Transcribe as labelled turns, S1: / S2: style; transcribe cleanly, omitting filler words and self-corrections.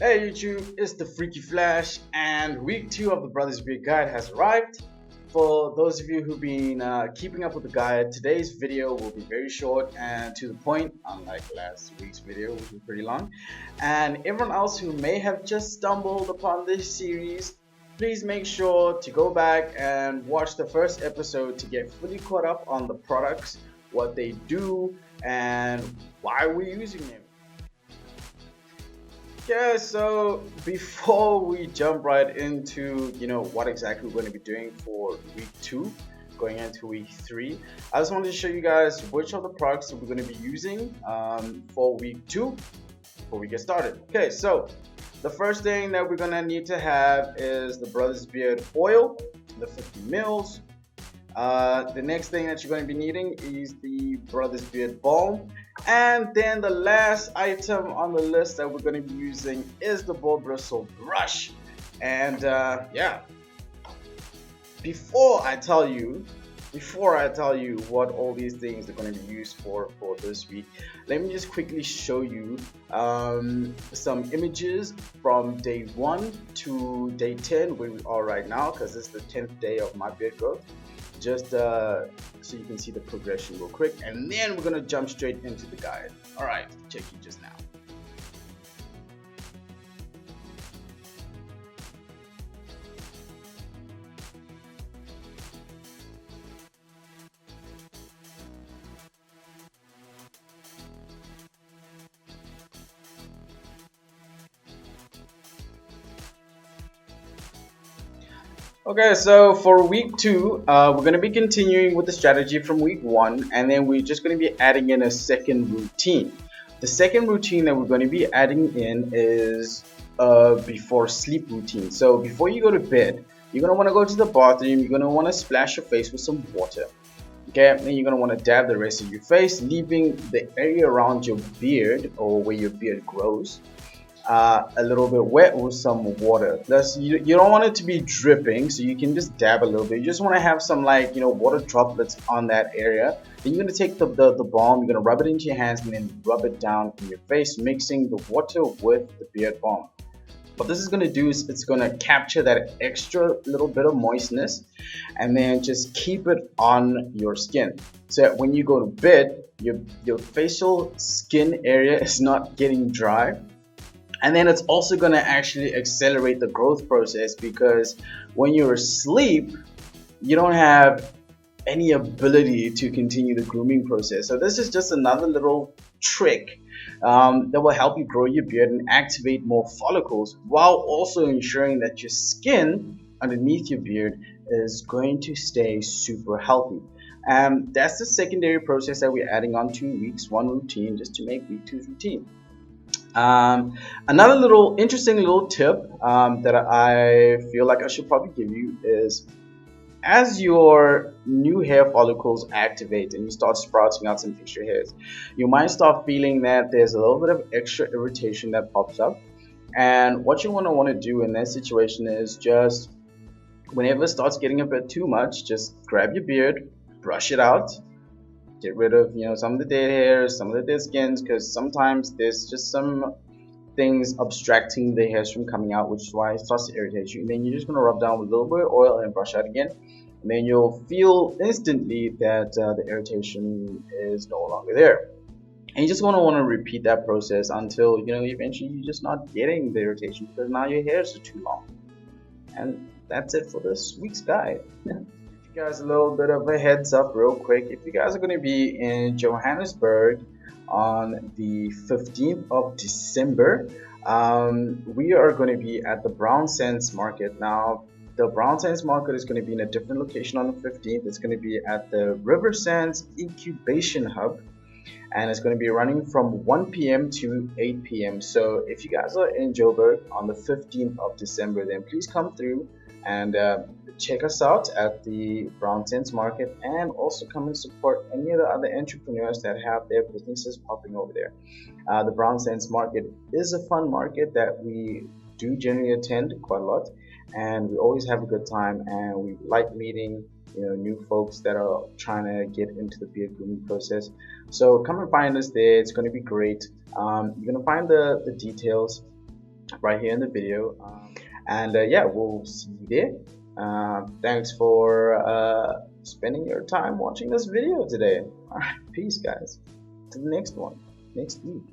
S1: Hey YouTube, it's the Freaky Flash, and week 2 of the Brothers Beard Guide has arrived. For those of you who've been keeping up with the guide, today's video will be very short and to the point, unlike last week's video, which was pretty long. And everyone else who may have just stumbled upon this series, please make sure to go back and watch the first episode to get fully caught up on the products, what they do, and why we're using them. Yeah, so before we jump right into, what exactly we're going to be doing for week 2, going into week 3, I just wanted to show you guys which of the products that we're going to be using for week 2 before we get started. Okay, so the first thing that we're going to need to have is the Brothers Beard oil, the 50 mils. The next thing that you're going to be needing is the Brothers Beard balm. And then the last item on the list that we're going to be using is the Boar Bristle brush. And yeah, before I tell you, what all these things are going to be used for this week, let me just quickly show you some images from day 1 to day 10 where we are right now, because this is the 10th day of my beard growth. Just so you can see the progression real quick, and then we're gonna jump straight into the guide. All right, check you just now. Okay, so for week 2, we're going to be continuing with the strategy from week 1, and then we're just going to be adding in a second routine. The second routine that we're going to be adding in is before sleep routine. So before you go to bed, you're going to want to go to the bathroom, you're going to want to splash your face with some water. Okay, then you're going to want to dab the rest of your face, leaving the area around your beard or where your beard grows a little bit wet with some water. That's you don't want it to be dripping, so you can just dab a little bit. You just want to have some water droplets on that area. Then you're gonna take the balm, you're gonna rub it into your hands and then rub it down in your face, mixing the water with the beard balm. What this is gonna do is it's gonna capture that extra little bit of moistness and then just keep it on your skin. So that when you go to bed, your facial skin area is not getting dry, and then it's also going to actually accelerate the growth process, because when you're asleep you don't have any ability to continue the grooming process. So this is just another little trick that will help you grow your beard and activate more follicles, while also ensuring that your skin underneath your beard is going to stay super healthy. That's the secondary process that we're adding on to week's 1 routine, just to make week 2's routine. Another little interesting little tip that I feel like I should probably give you is, as your new hair follicles activate and you start sprouting out some extra hairs, you might start feeling that there's a little bit of extra irritation that pops up. And what you want to do in that situation is just, whenever it starts getting a bit too much, just grab your beard, brush it out, get rid of some of the dead hairs, some of the dead skins, because sometimes there's just some things obstructing the hairs from coming out, which is why it starts to irritate you. And then you're just going to rub down with a little bit of oil and brush out again, and then you'll feel instantly that the irritation is no longer there. And you just want to repeat that process until eventually you're just not getting the irritation, because now your hairs are too long. And that's it for this week's guide. You guys a little bit of a heads up real quick. If you guys are going to be in Johannesburg on the 15th of December, we are going to be at the Brown Sands Market. Now, the Brown Sands Market is going to be in a different location on the 15th. It's going to be at the River Sands Incubation Hub, and it's going to be running from 1 p.m. to 8 p.m. So if you guys are in Joburg on the 15th of December, then please come through and check us out at the Brown Sands Market, and also come and support any of the other entrepreneurs that have their businesses popping over there. The Brown Sands Market is a fun market that we do generally attend quite a lot, and we always have a good time, and we like meeting new folks that are trying to get into the beard grooming process. So come and find us there. It's going to be great. You're going to find the details right here in the video. And yeah, we'll see you there. Thanks for spending your time watching this video today. All right, peace, guys. To the next one, next week.